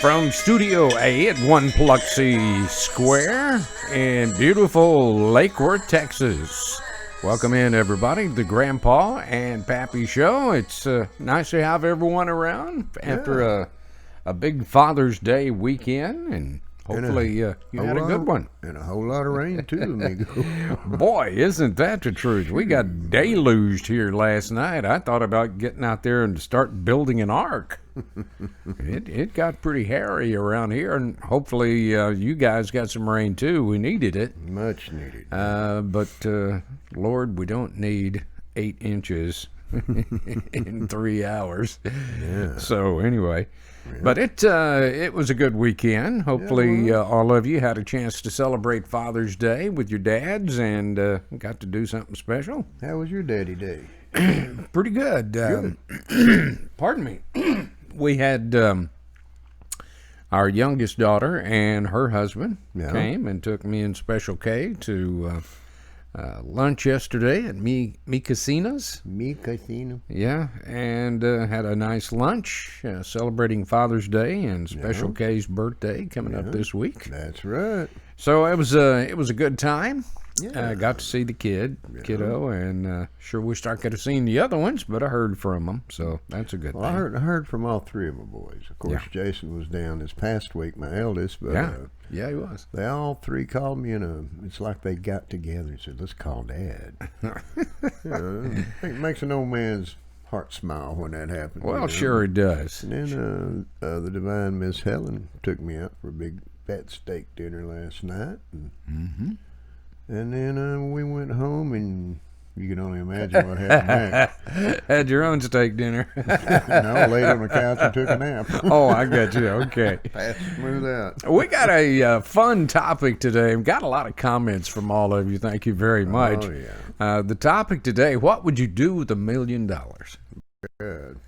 From Studio A at One Biloxi Square in beautiful Lake Worth, Texas. Welcome in, everybody, to the Grandpa and Pappy Show. It's nice to have everyone around after a big Father's Day weekend, and hopefully you had a good one. And a whole lot of rain, too, amigo. Boy, isn't that the truth? We got deluged here last night. I thought about getting out there and start building an ark. It got pretty hairy around here, and hopefully you guys got some rain, too. We needed it. Much needed. But, Lord, we don't need 8 inches in 3 hours. Yeah. So, anyway. Yeah. But it was a good weekend. Hopefully all of you had a chance to celebrate Father's Day with your dads and got to do something special. How was your daddy day? Pretty good. Pardon me. We had our youngest daughter and her husband came and took me and Special K to lunch yesterday at Mi Cocina's. Mi Cocina. Yeah, and had a nice lunch celebrating Father's Day and Special K's birthday coming up this week. That's right. So it was a good time. Yeah. Got to see the kiddo, and sure wished I could have seen the other ones, but I heard from them, so that's a good thing. I heard from all 3 of my boys. Of course, Jason was down this past week, my eldest, but yeah, he was. They all 3 called me, and it's like they got together and said, "Let's call Dad." It makes an old man's heart smile when that happens. Well, sure it does. And then the divine Miss Helen took me out for a big fat steak dinner last night. And then we went home, and you can only imagine what happened next. Had your own steak dinner. No, laid on the couch and took a nap. Oh, I got you. Okay. Smooth out. We got a fun topic today. We've got a lot of comments from all of you. Thank you very much. Oh, yeah. The topic today, what would you do with $1 million? Good.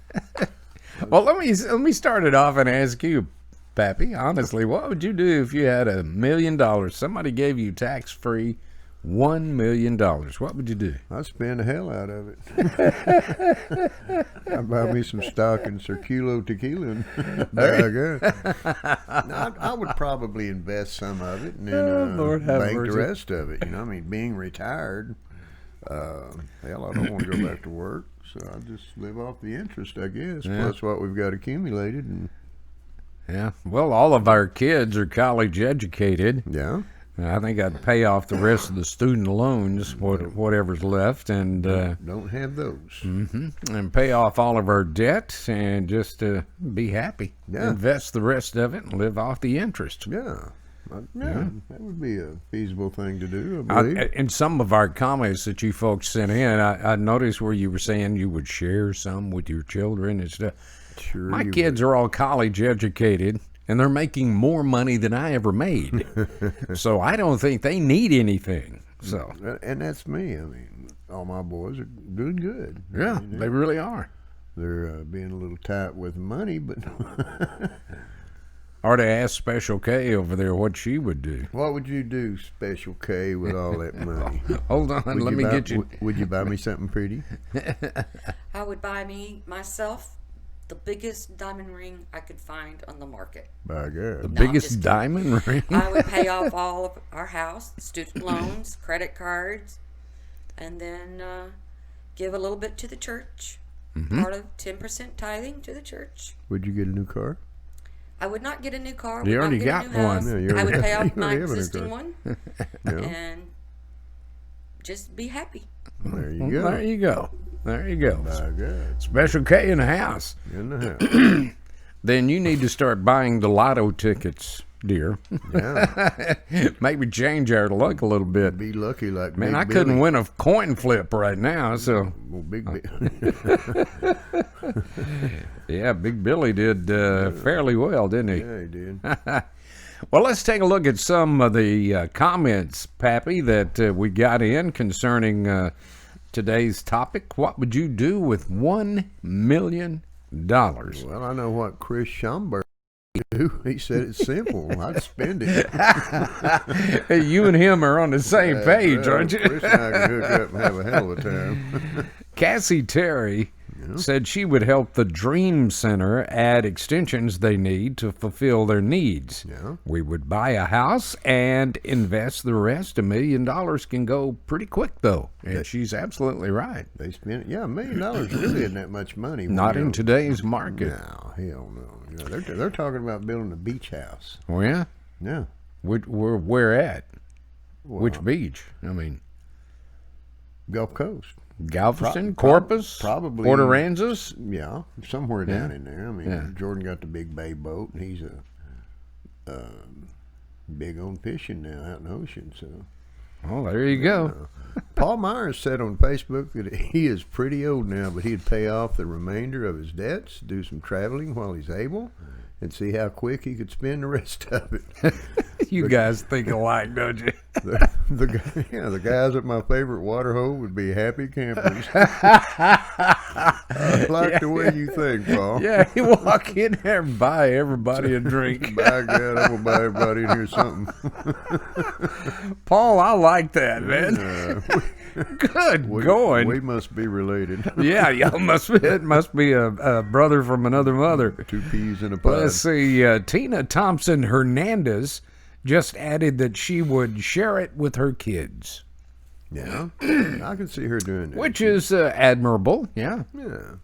Well, let me start it off and ask you, Pappy, honestly, what would you do if you had $1 million? Somebody gave you tax-free $1 million. What would you do? I'd spend the hell out of it. I'd buy me some stock in Circulo tequila. I would probably invest some of it and then bank the rest of it. I mean, being retired, hell, I don't want to go back to work, so I'll just live off the interest, I guess, plus what we've got accumulated. And well, all of our kids are college educated. Yeah. I think I'd pay off the rest of the student loans, whatever's left, and don't have those. And pay off all of our debt, and just be happy. Yeah. Invest the rest of it and live off the interest. Yeah, that would be a feasible thing to do, I believe. In some of our comments that you folks sent in, I noticed where you were saying you would share some with your children and stuff. Sure, my kids are all college educated, and they're making more money than I ever made. So I don't think they need anything. So, and that's me. I mean, all my boys are doing good. Yeah, they really are. They're being a little tight with money, but... Or to ask Special K over there what she would do. What would you do, Special K, with all that money? Hold on, let me get you... Would you buy me something pretty? I would buy myself the biggest diamond ring I could find on the market. By God. The biggest diamond ring? I would pay off all of our house, student loans, credit cards, and then give a little bit to the church. Part of 10% tithing to the church. Would you get a new car? I would not get a new car. You already got one. Yeah, I would pay off my existing one and just be happy. There you go. There you go. There you go. My God. Special K in the house. In the house. Then you need to start buying the lotto tickets, dear. Yeah. Maybe change our luck a little bit. Be lucky like Man, Big I couldn't Billy. win a coin flip right now, so... Well, Big Billy. Yeah, Big Billy did fairly well, didn't he? Yeah, he did. Well, let's take a look at some of the comments, Pappy, that we got in concerning today's topic. What would you do with $1 million? Well, I know what Chris Schomburg do. He said it's simple. I'd spend it. Hey, you and him are on the same page, right. aren't you? Chris and I can hook up and have a hell of a time. Cassie Terry said she would help the Dream Center add extensions they need to fulfill their needs. Yeah. We would buy a house and invest the rest. $1 million can go pretty quick, though. And she's absolutely right. They spent, $1 million really isn't that much money. Not in today's market. No, hell no. They're talking about building a beach house. Oh, yeah? Yeah. Where at? Well, Which beach? I mean, Gulf Coast. Galveston, Corpus, probably Port Aransas. Yeah, somewhere down in there. I mean, Yeah. Jordan got the big bay boat, and he's big on fishing now out in the ocean. So, Oh, there you go. Paul Myers said on Facebook that he is pretty old now, but he'd pay off the remainder of his debts, do some traveling while he's able, and see how quick he could spend the rest of it. You guys think alike, don't you? The guys at my favorite water hole would be happy campers. I like the way you think, Paul. Yeah, you walk in there and buy everybody a drink. By God, I'm gonna buy everybody in here something. Paul, I like that, man. Good going. We must be related. Yeah, y'all it must be a brother from another mother. 2 peas in a pod. Let's see, Tina Thompson Hernandez just added that she would share it with her kids. Yeah, I can see her doing that. Which is admirable, yeah. Yeah,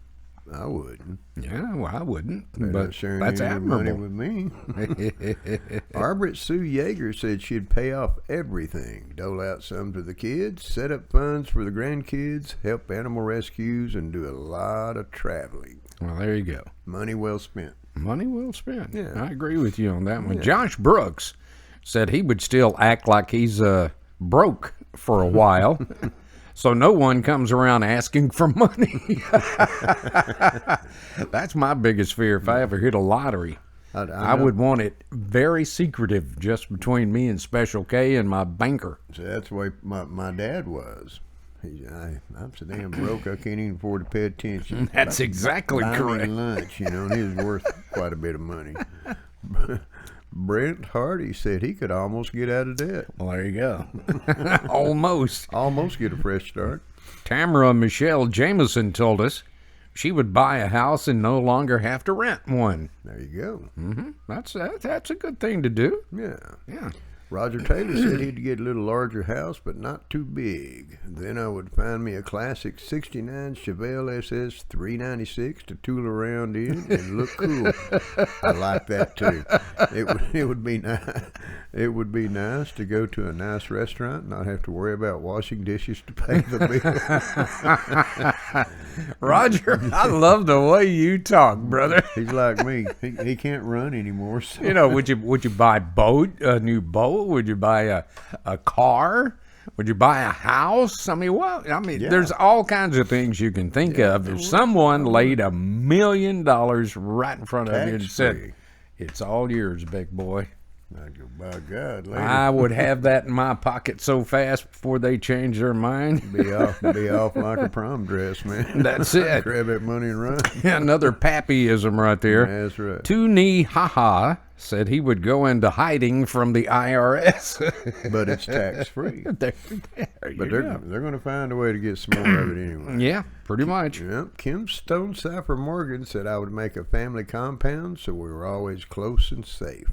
I wouldn't. Yeah, well, I wouldn't, They're but not sharing that's any of their money admirable. with me. Arbrit Sue Yeager said she'd pay off everything, dole out some to the kids, set up funds for the grandkids, help animal rescues, and do a lot of traveling. Well, there you go. Money well spent. Money well spent. Yeah. I agree with you on that one. Yeah. Josh Brooks said he would still act like he's broke for a while, so no one comes around asking for money. That's my biggest fear. If I ever hit a lottery, I would want it very secretive, just between me and Special K and my banker. So that's the way my dad was. I'm so damn broke I can't even afford to pay attention. That's exactly Buy me correct. lunch, and he was worth quite a bit of money. Brent Hardy said he could almost get out of debt. Well, there you go. Almost. Almost get a fresh start. Tamara Michelle Jameson told us she would buy a house and no longer have to rent one. There you go. That's a good thing to do. Yeah. Yeah. Roger Taylor said he'd get a little larger house, but not too big. Then I would find me a classic 69 Chevelle SS 396 to tool around in and look cool. I like that too. It would be nice. It would be nice to go to a nice restaurant, not have to worry about washing dishes to pay the bill. Roger, I love the way you talk, brother. He's like me. He can't run anymore. So. You know, would you buy a new boat? Would you buy a car? Would you buy a house? I mean, there's all kinds of things you can think of. If someone laid $1 million right in front of you and said, Tax-free. "It's all yours, big boy," I go, by God, later. I would have that in my pocket so fast before they change their mind. Be off like a prom dress, man. That's it. Grab that money and run. Another pappyism right there. That's right. Tooney Haha said he would go into hiding from the IRS. But it's tax free. There But you they're go. going to find a way to get some more of it anyway. Yeah, pretty much. Yep. Kim Stone Cypher Morgan said I would make a family compound so we were always close and safe.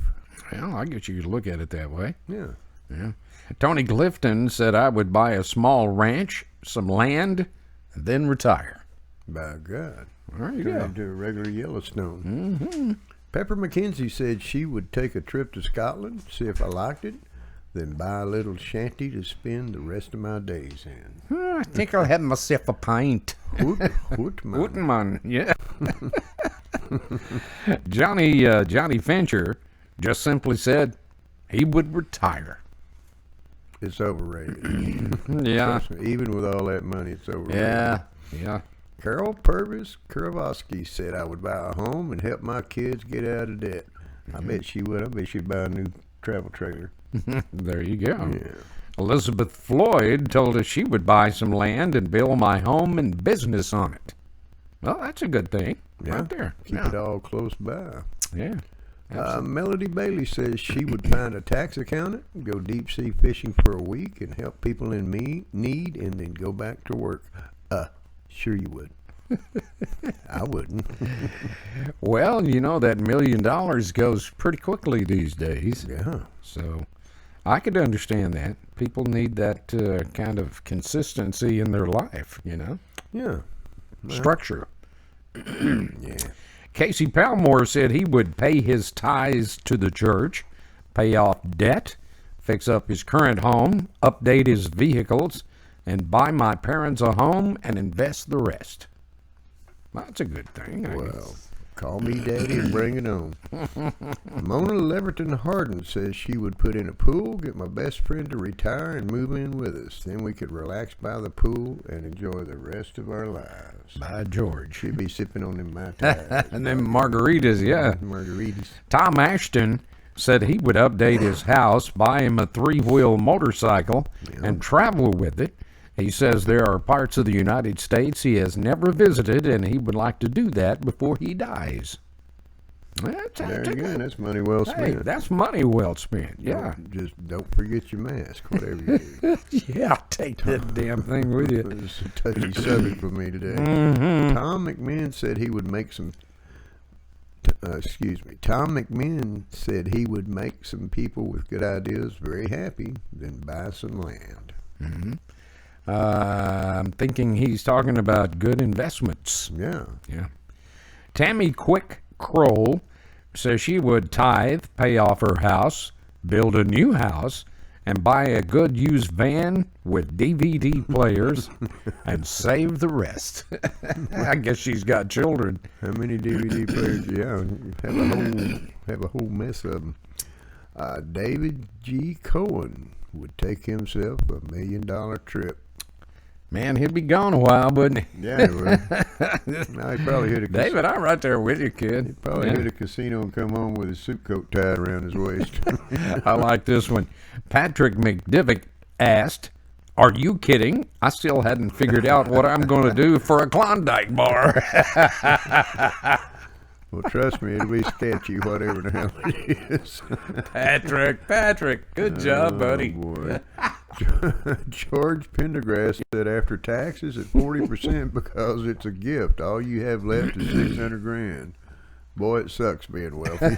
Well, I guess you could look at it that way. Yeah. Yeah. Tony Clifton said I would buy a small ranch, some land, and then retire. By God. There you Turn go. into a regular Yellowstone. Mm-hmm. Pepper McKenzie said she would take a trip to Scotland, see if I liked it, then buy a little shanty to spend the rest of my days in. I think I'll have myself a pint. Hootman. Hootman, yeah. Johnny Fincher just simply said he would retire. It's overrated. Yeah. Trust me, even with all that money, it's overrated. Yeah. Carol Purvis Kurovsky said I would buy a home and help my kids get out of debt. I bet she would. I bet she'd buy a new travel trailer. There you go. Yeah. Elizabeth Floyd told us she would buy some land and build my home and business on it. Well, that's a good thing. Yeah. Right there. Keep it all close by. Yeah. Melody Bailey says she would find a tax accountant, go deep sea fishing for a week, and help people in need, and then go back to work. Sure you would. I wouldn't. Well, that $1 million goes pretty quickly these days. Yeah. So I could understand that. People need that kind of consistency in their life, Yeah. Structure. Yeah. Casey Palmore said he would pay his tithes to the church, pay off debt, fix up his current home, update his vehicles, and buy my parents a home and invest the rest. That's a good thing. Well, call me daddy and bring it on. Mona Leverton Harden says she would put in a pool, get my best friend to retire, and move in with us. Then we could relax by the pool and enjoy the rest of our lives. By George. She'd be sipping on them Mai Tais. And then margaritas, yeah. Margaritas. Tom Ashton said he would update his house, buy him a 3-wheel motorcycle, and travel with it. He says there are parts of the United States he has never visited, and he would like to do that before he dies. There again, that's money well spent. Hey, that's money well spent, yeah. Just don't forget your mask, whatever you do. Yeah, take that damn thing with you. It's a touchy subject for me today. Tom McMahon said he would make some... Tom McMahon said he would make some people with good ideas very happy, then buy some land. Mm-hmm. I'm thinking he's talking about good investments. Yeah. Tammy Quick Kroll says she would tithe, pay off her house, build a new house, and buy a good used van with DVD players and save the rest. I guess she's got children. How many DVD players? Yeah, have a whole mess of them. David G. Cohen would take himself a $1 million trip. Man, he'd be gone a while, wouldn't he? Yeah, he would. No, he probably hit a David, I'm right there with you, kid. He'd probably hit a casino and come home with his suit coat tied around his waist. I like this one. Patrick McDivick asked, "Are you kidding? I still hadn't figured out what I'm going to do for a Klondike bar." Well, trust me, it'll be sketchy, whatever the hell it is. Patrick, good job, buddy. Boy. George Pendergrass said after taxes at 40% because it's a gift. All you have left is $600,000. Boy, it sucks being wealthy.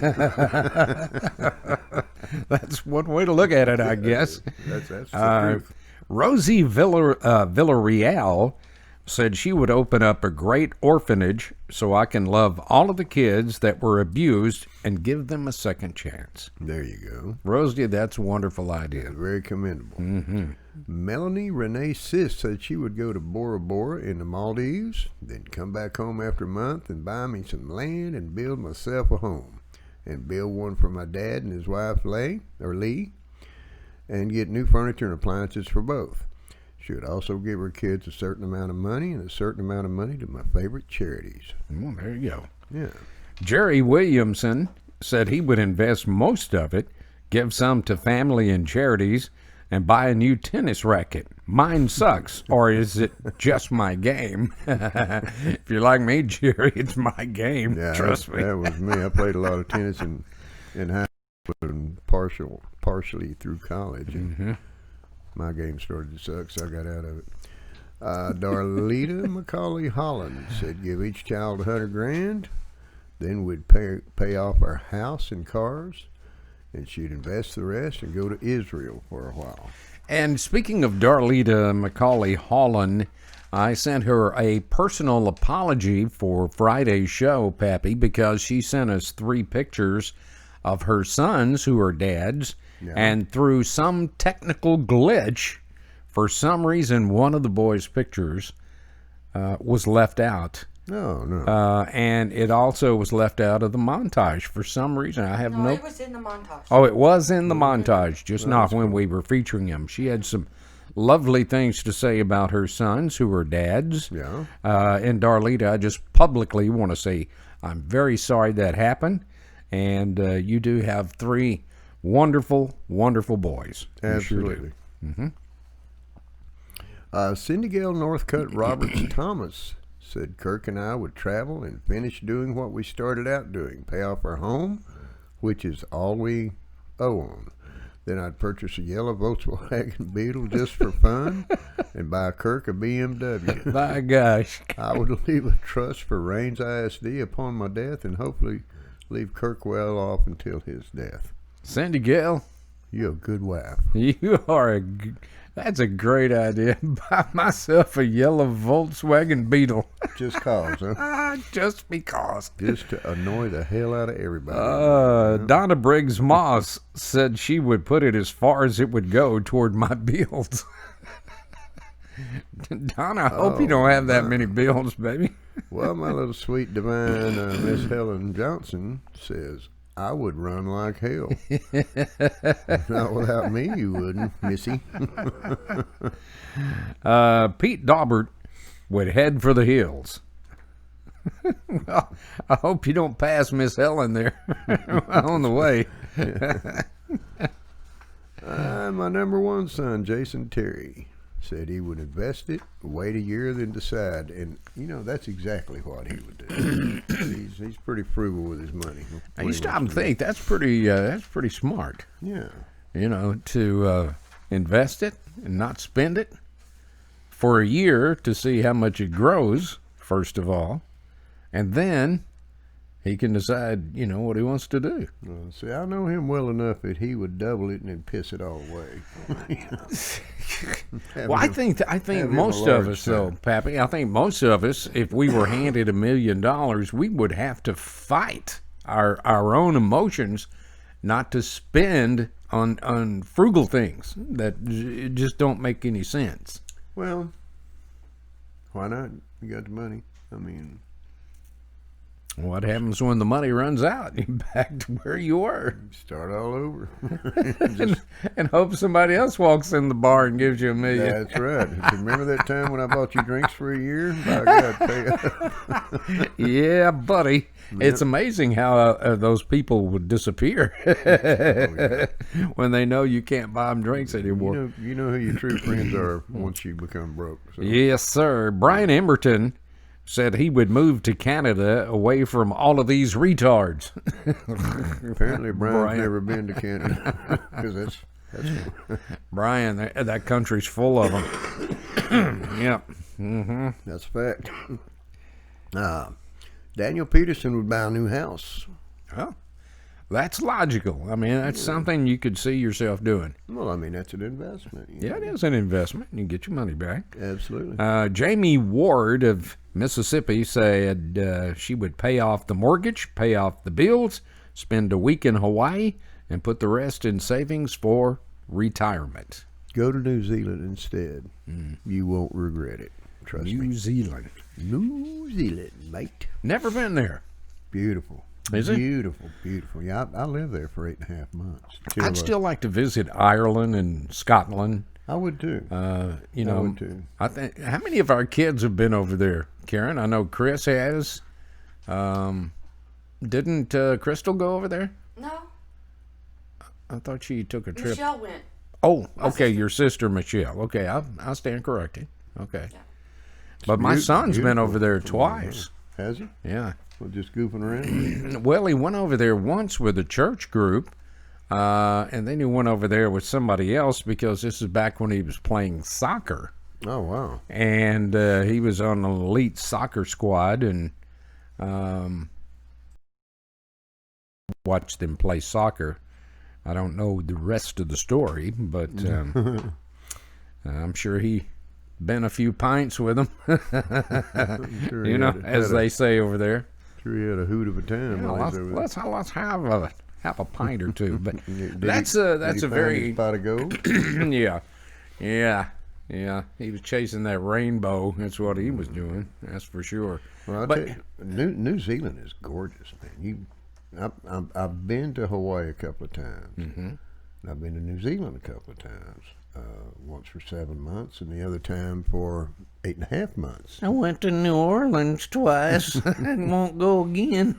That's one way to look at it, I guess. That's the truth. Rosie Villarreal said she would open up a great orphanage so I can love all of the kids that were abused and give them a second chance. There you go. Rosie, that's a wonderful idea. Very commendable. Mm-hmm. Melanie Renee Sis said she would go to Bora Bora in the Maldives, then come back home after a month and buy me some land and build myself a home. And build one for my dad and his wife Lee, and get new furniture and appliances for both. She would also give her kids a certain amount of money and a certain amount of money to my favorite charities. Well, there you go. Yeah. Jerry Williamson said he would invest most of it, give some to family and charities, and buy a new tennis racket. Mine sucks, or is it just my game? If you're like me, Jerry, it's my game. Yeah, Trust me. That was me. I played a lot of tennis in high school and partially through college. And my game started to suck, so I got out of it. Darlita McCauley Holland said give each child $100,000, then we'd pay off our house and cars, and she'd invest the rest and go to Israel for a while. And speaking of Darlita McCauley Holland, I sent her a personal apology for Friday's show, Pappy, because she sent us 3 pictures of her sons who are dads. Yeah. And through some technical glitch, for some reason, one of the boys' pictures was left out. No. And it also was left out of the montage for some reason. I have no. It was in the montage. Oh, it was in the montage, just not when we were featuring him. She had some lovely things to say about her sons who are dads. Yeah. And Darlita, I just publicly want to say I'm very sorry that happened. And you do have 3 wonderful, wonderful boys. Absolutely. Cindy Gale Northcutt Roberts Thomas said Kirk and I would travel and finish doing what we started out doing, pay off our home, which is all we owe on. Then I'd purchase a yellow Volkswagen Beetle just for fun and buy Kirk a BMW. My gosh. I would leave a trust for Rains ISD upon my death and hopefully leave Kirk well off until his death. Cindy Gill, You're a good wife. you are that's a great idea. Buy myself a yellow Volkswagen Beetle. Just cause, huh? Just because. Just to annoy the hell out of everybody. Donna Briggs Moss said she would put it as far as it would go toward my bills. Donna, I hope you don't have that many bills, baby. Well, my little sweet divine Miss Helen Johnson says, I would run like hell. Not without me, you wouldn't, Missy. Pete Daubert would head for the hills. Well, I hope you don't pass Miss Helen there on the way. My number one son, Jason Terry, said he would invest it, wait a year, then decide. And, that's exactly what he would do. He's pretty frugal with his money. Now, you stop and think, that's pretty smart. Yeah. To invest it and not spend it for a year to see how much it grows, first of all. And then he can decide, what he wants to do. See, I know him well enough that he would double it and then piss it all away. Well, I think most of us, though, Pappy, I think most of us, if we were handed $1 million, we would have to fight our own emotions not to spend on frugal things that just don't make any sense. Well, why not? You got the money. What happens when the money runs out? You're back to where you were. Start all over. and hope somebody else walks in the bar and gives you $1 million. That's right. Remember that time when I bought you drinks for a year? By God, pay up. Yeah, buddy. Yep. It's amazing how those people would disappear when they know you can't buy them drinks anymore. You know who your true friends are once you become broke. So. Yes, sir. Brian Emberton said he would move to Canada away from all of these retards. Apparently, Brian's never been to Canada because that's Brian. That country's full of them. Yep. Mm-hmm. That's a fact. Daniel Peterson would buy a new house. Oh, that's logical. That's something you could see yourself doing. Well, that's an investment. Yeah, it is an investment. You get your money back. Absolutely. Jamie Ward of Mississippi said she would pay off the mortgage, pay off the bills, spend a week in Hawaii, and put the rest in savings for retirement. Go to New Zealand instead. You won't regret it. Trust me. New Zealand, mate. Never been there. Beautiful. Is it? Beautiful. Yeah, I lived there for 8.5 months. I'd still like to visit Ireland and Scotland. I would too. I would too. I think. How many of our kids have been over there, Karen? I know Chris has. Didn't Crystal go over there? No. I thought she took a trip. Michelle went. Oh, okay. Your sister Michelle. Okay, I stand corrected. Okay. Yeah. But my son's been over there twice. Has he? Yeah. Well, just goofing around? Well, he went over there once with a church group, and then he went over there with somebody else because this is back when he was playing soccer. Oh, wow. And he was on an elite soccer squad and watched them play soccer. I don't know the rest of the story, but I'm sure he been a few pints with them, sure as they say over there. Sure, he had a hoot of a time. Let's have a pint or two. But that's a very pot of gold. yeah. He was chasing that rainbow. That's what he was doing. That's for sure. Well, tell you, New Zealand is gorgeous, man. I've been to Hawaii a couple of times. Mm-hmm. I've been to New Zealand a couple of times. Once for 7 months, and the other time for 8.5 months. I went to New Orleans twice and won't go again.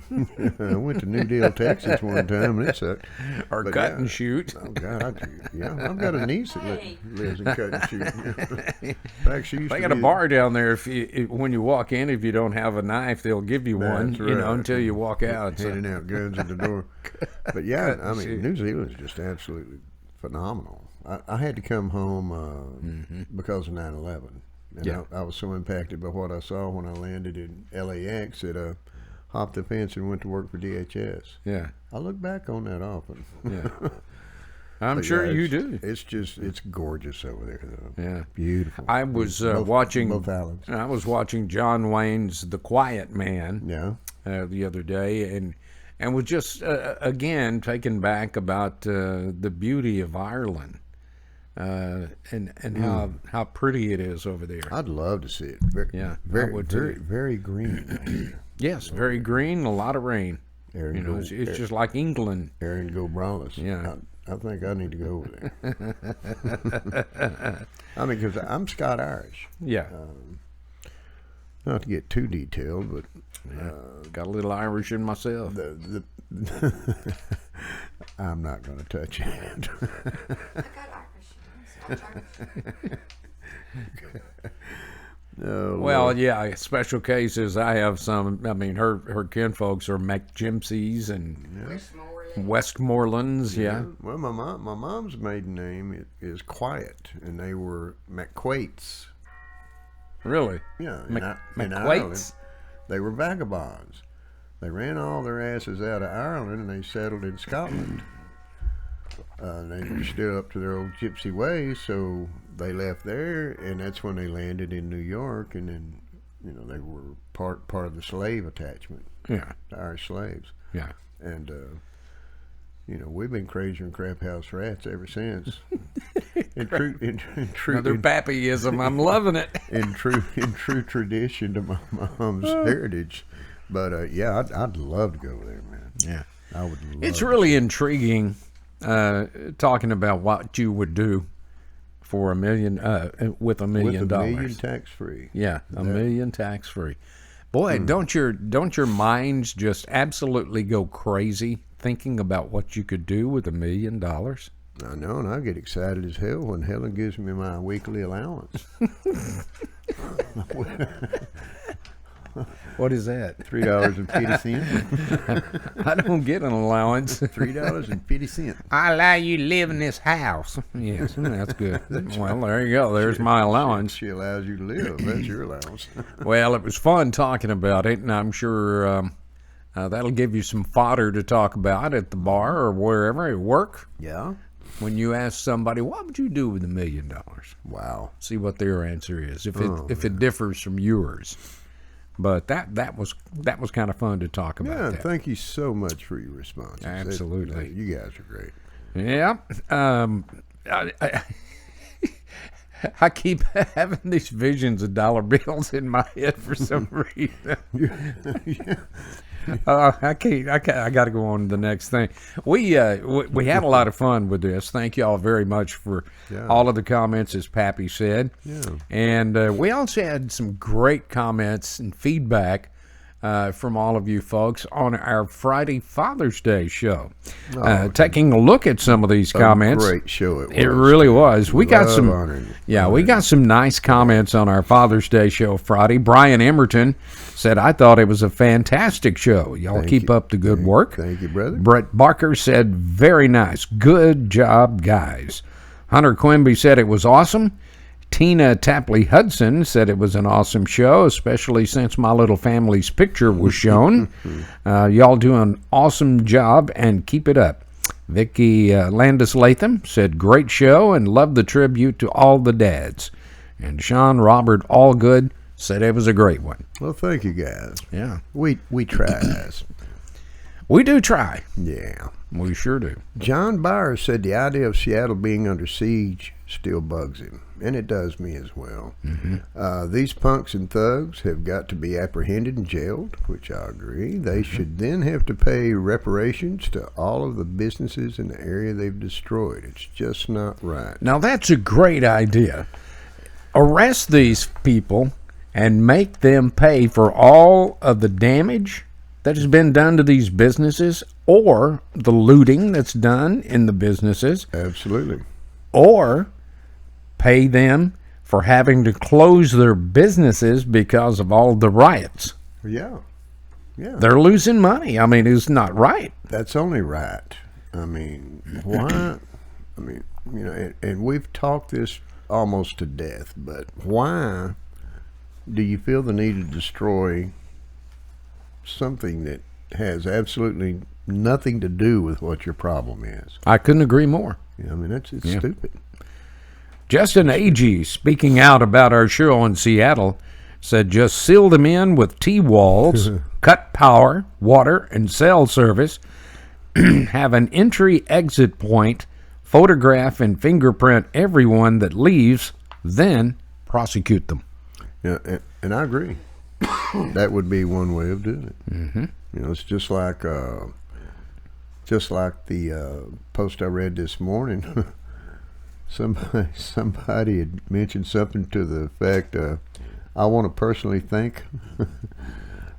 I went to New Deal, Texas one time, and it sucked. Or Cut and Shoot. Oh, God, I've got a niece that lives in Cut and Shoot. In fact, she used they got a bar down there. When you walk in, if you don't have a knife, they'll give you one, right. until you walk out. Handing out guns at the door. But New Zealand is just absolutely phenomenal. I had to come home because of 9/11. And Yeah. I was so impacted by what I saw when I landed in LAX that I hopped the fence and went to work for DHS. Yeah. I look back on that often. Yeah. I'm But sure yeah, you it's- do. It's gorgeous over there, though. Yeah. Beautiful. I was Both watching. islands. I was watching John Wayne's The Quiet Man Yeah. the other day, and was just again taken back about the beauty of Ireland, and how pretty it is over there. I'd love to see it. Very, Yeah, I very, would very, too. very green. Yes, very green, a lot of rain. Aaron, You know, it's just like England. Aaron Go Brawless. Yeah. I think I need to go over there. I mean, because I'm Scott Irish. Yeah, Not to get too detailed, but got a little Irish in myself. the I'm not going to touch it. I got Irish. No, Well, Lord. yeah, special cases. I have some. I mean, her kinfolks are McJimseys and Westmorelands. Yeah. Well, my mom's maiden name is Quiet, and they were McQuates. Really? Yeah, McQuates? in Ireland, they were vagabonds. They ran all their asses out of Ireland and they settled in Scotland. They were still up to their old gypsy ways, so they left there, and that's when they landed in New York. And then, they were part of the slave attachment, Yeah. the Irish slaves. Yeah. And we've been crazier than crap house rats ever since. in true Another pappyism. I'm loving it. in true tradition to my mom's heritage. But yeah, I'd love to go there, man. Yeah. I would love. It's really intriguing talking about what you would do for $1 million with $1 million. with $1 million tax free. Yeah, $1 million tax free. Boy, don't your minds just absolutely go crazy thinking about what you could do with $1 million? I know, and I get excited as hell when Helen gives me my weekly allowance. What is that? $3.50. I don't get an allowance. $3.50. I allow you to live in this house. Yes, that's good. Well, there you go. There's my allowance. She allows you to live. That's your allowance. Well, it was fun talking about it, and I'm sure that'll give you some fodder to talk about at the bar or wherever at work. Yeah. When you ask somebody, what would you do with $1 million? Wow. See what their answer is, if it differs from yours. But that was kind of fun to talk about. Yeah, that. thank you so much for your responses. Absolutely. You guys are great. Yeah. I keep having these visions of dollar bills in my head for some reason. I can't. I got to go on to the next thing. We had a lot of fun with this. Thank you all very much for all of the comments, as Pappy said. Yeah. And we also had some great comments and feedback from all of you folks on our Friday Father's Day show. Taking a look at some of these comments. Great show it was. It really was. We got some. honoring you. Yeah, we got some nice comments on our Father's Day show Friday. Brian Emerton said, I thought it was a fantastic show. Y'all keep up the good work. Thank you, brother. Brett Barker said, very nice. Good job, guys. Hunter Quimby said it was awesome. Tina Tapley Hudson said it was an awesome show, especially since my little family's picture was shown. Y'all do an awesome job and keep it up. Vicky Landis Latham said, great show and loved the tribute to all the dads. And Sean Robert Allgood said it was a great one. Well, thank you, guys. Yeah. We try. We do try. Yeah. We sure do. John Byers said the idea of Seattle being under siege still bugs him, and it does me as well. These punks and thugs have got to be apprehended and jailed, which I agree. They should then have to pay reparations to all of the businesses in the area they've destroyed. It's just not right. Now, that's a great idea. Arrest these people and make them pay for all of the damage that has been done to these businesses, or the looting that's done in the businesses, Absolutely. or pay them for having to close their businesses because of all the riots. Yeah. They're losing money. I mean, it's not right. That's only right. I mean, why? I mean, and we've talked this almost to death, but why do you feel the need to destroy something that has absolutely nothing to do with what your problem is? I couldn't agree more. I mean, it's stupid. Justin Agee, speaking out about our show in Seattle, said just seal them in with T-walls, cut power, water, and cell service, have an entry-exit point, photograph and fingerprint everyone that leaves, then prosecute them. Yeah, and I agree. That would be one way of doing it. Mm-hmm. It's just like the post I read this morning. Somebody had mentioned something to the effect, I want to personally thank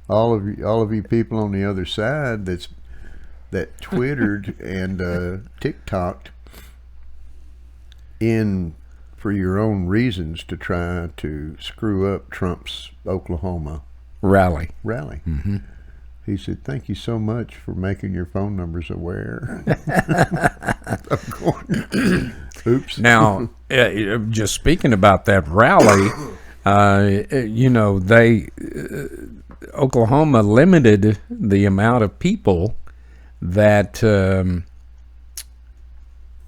all of you people on the other side that Twittered and TikToked in for your own reasons to try to screw up Trump's Oklahoma rally. Mm-hmm. He said, "Thank you so much for making your phone numbers aware." I'm going, oops. Now, just speaking about that rally, Oklahoma limited the amount of people that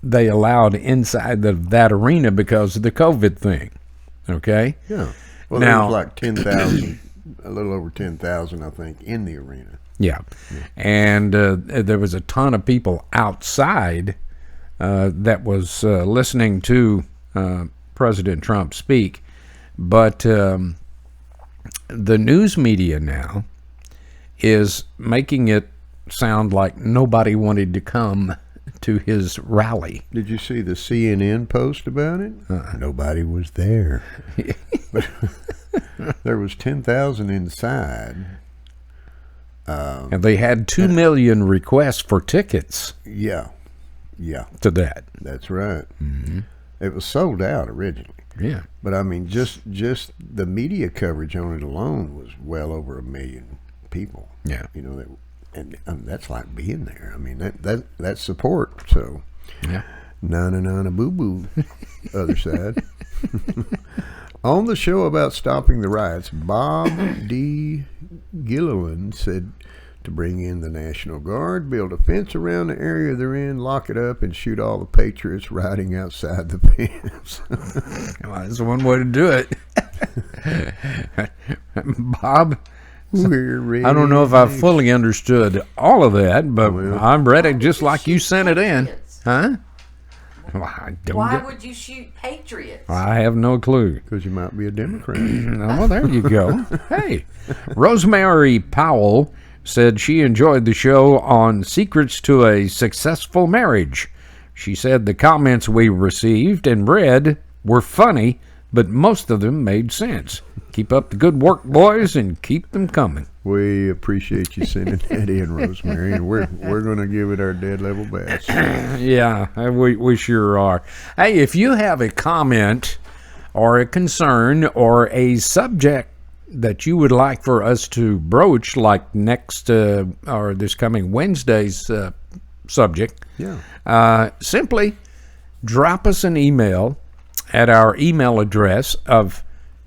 they allowed inside that arena because of the COVID thing. Okay? Yeah. Well, now, there was like 10,000, a little over 10,000, I think, in the arena. Yeah. And there was a ton of people outside that was listening to President Trump speak. But the news media now is making it sound like nobody wanted to come to his rally. Did you see the CNN post about it? Nobody was there. But there was 10,000 inside. And they had 2 million requests for tickets. Yeah. To that. That's right. Mm-hmm. It was sold out originally. Yeah. But I mean, just the media coverage on it alone was well over 1 million people. Yeah. And that's like being there. I mean, that's support. So, yeah. Na boo boo. Other side. On the show about stopping the riots, Bob D. Gilliland said to bring in the National Guard, build a fence around the area they're in, lock it up, and shoot all the patriots riding outside the fence. Well, that's one way to do it. Bob, I don't know if I fully understood all of that, but I'm ready just like you sent it in. Huh? Well, Why would you shoot patriots? I have no clue. Because you might be a Democrat. Well, there you go. Hey, Rosemary Powell said she enjoyed the show on Secrets to a Successful Marriage. She said the comments we received and read were funny, but most of them made sense. Keep up the good work, boys, and keep them coming. We appreciate you sending that in, Rosemary, and we're going to give it our dead level best. Yeah, we sure are. Hey, if you have a comment or a concern or a subject that you would like for us to broach, like next or this coming Wednesday's subject, simply drop us an email at our email address of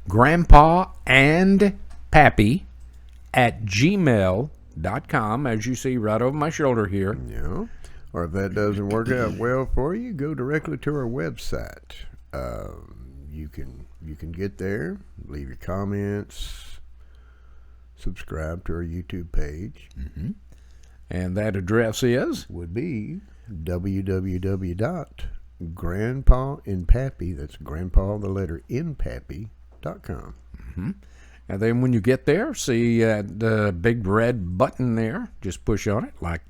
grandpaandpappy@gmail.com, as you see right over my shoulder here. Yeah. Or if that doesn't work out well for you, go directly to our website. You can get there, leave your comments, subscribe to our YouTube page. Mm-hmm. And that address would be www.grandpaandpappy, that's grandpa the letter in pappy.com. Mm-hmm. And then when you get there, see the big red button there, just push on it like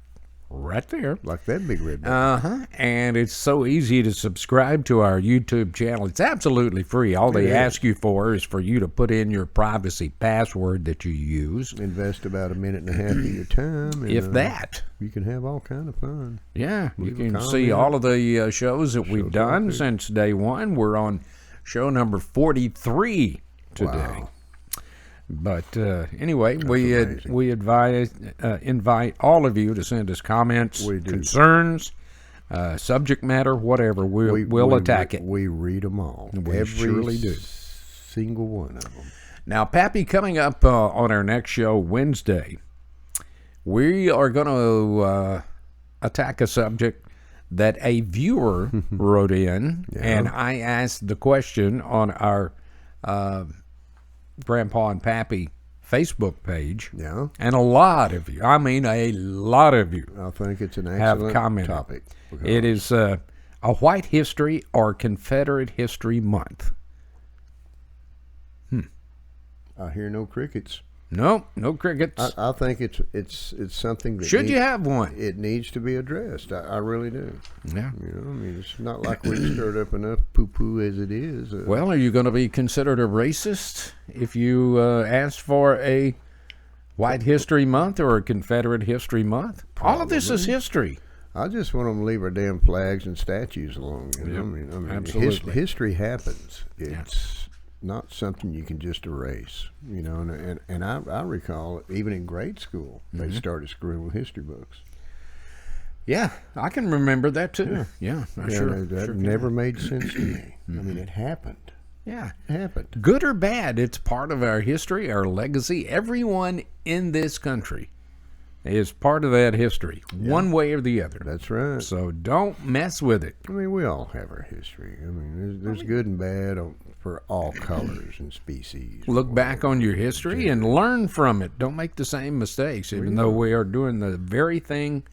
right there. Like that big red button. And it's so easy to subscribe to our YouTube channel. It's absolutely free. All they ask you for is for you to put in your privacy password that you use. Invest about 1.5 minutes of your time. And, if that. You can have all kind of fun. Yeah, you can see all of the shows that we've done since day one. We're on show number 43 today. Wow. But anyway, we invite all of you to send us comments, concerns, subject matter, whatever, we'll attack it. We read them all. We surely do. Single one of them. Now, Pappy, coming up on our next show Wednesday, we are going to attack a subject that a viewer wrote in, and I asked the question on our Grandpa and Pappy Facebook page. Yeah. And a lot of you, I mean a lot of you, I think it's an have excellent commented. topic. It is a White History or Confederate History Month. I hear no crickets. No crickets. I think it's something that Should you have one? It needs to be addressed. I really do. Yeah. You know, I mean, it's not like we've stirred up enough poo-poo as it is. Well, are you going to be considered a racist if you ask for a White History Month or a Confederate History Month? All of this is history. I just want them to leave our damn flags and statues alone. You know? I mean, absolutely. History happens. It's not something you can just erase. You know, and I recall even in grade school they started screwing with history books. Yeah, I can remember that too. Yeah, that never made sense to me. I mean, it happened. Yeah, it happened. Good or bad, it's part of our history, our legacy. Everyone in this country is part of that history, one way or the other. That's right. So don't mess with it. I mean, we all have our history. I mean, there's good and bad for all colors and species. Look back on your history and learn from it. Don't make the same mistakes, even though we are doing the very thing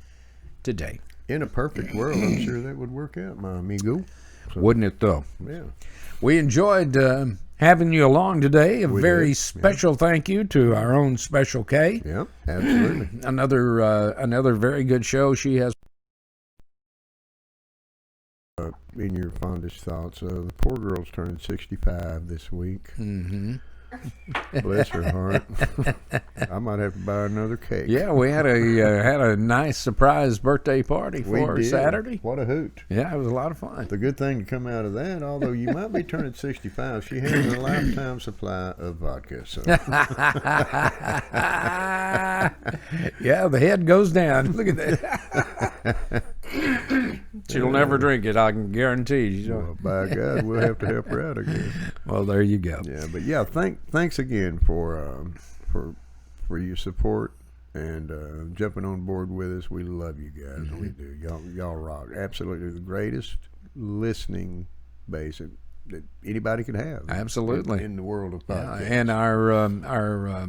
today. In a perfect world, I'm sure that would work out, my amigo. So, wouldn't it, though? Yeah. We enjoyed having you along today. A very special thank you to our own Special K. Yeah, absolutely. Another very good show she has. In your fondest thoughts, the poor girl's turning 65 this week. Mm-hmm. Bless her heart. I might have to buy another cake. Yeah, we had a nice surprise birthday party for her Saturday. What a hoot. Yeah, it was a lot of fun. The good thing to come out of that, although you might be turning 65, she has a lifetime supply of vodka. So. Yeah, the head goes down. Look at that. She'll never drink it, I can guarantee. Well, by God, we'll have to help her out again. Well, there you go. Yeah, but yeah, thanks again for your support and jumping on board with us. We love you guys. We do. Y'all rock. Absolutely the greatest listening base that anybody could have. Absolutely. In the world of podcasts. Yeah, and our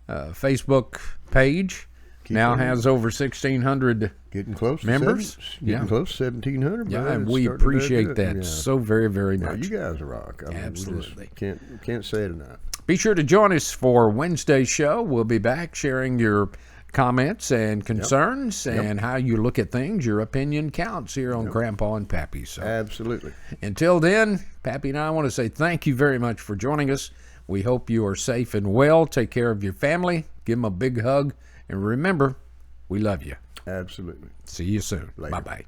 Facebook page now has over 1,600 getting close members. Getting close to 1,700. Yeah, and we appreciate that so very, very much. You guys rock. I mean, absolutely. Can't say it enough. Be sure to join us for Wednesday's show. We'll be back sharing your comments and concerns and how you look at things. Your opinion counts here on Grandpa and Pappy. So absolutely. Until then, Pappy and I want to say thank you very much for joining us. We hope you are safe and well. Take care of your family. Give them a big hug. And remember, we love you. Absolutely. See you soon. Later. Bye-bye.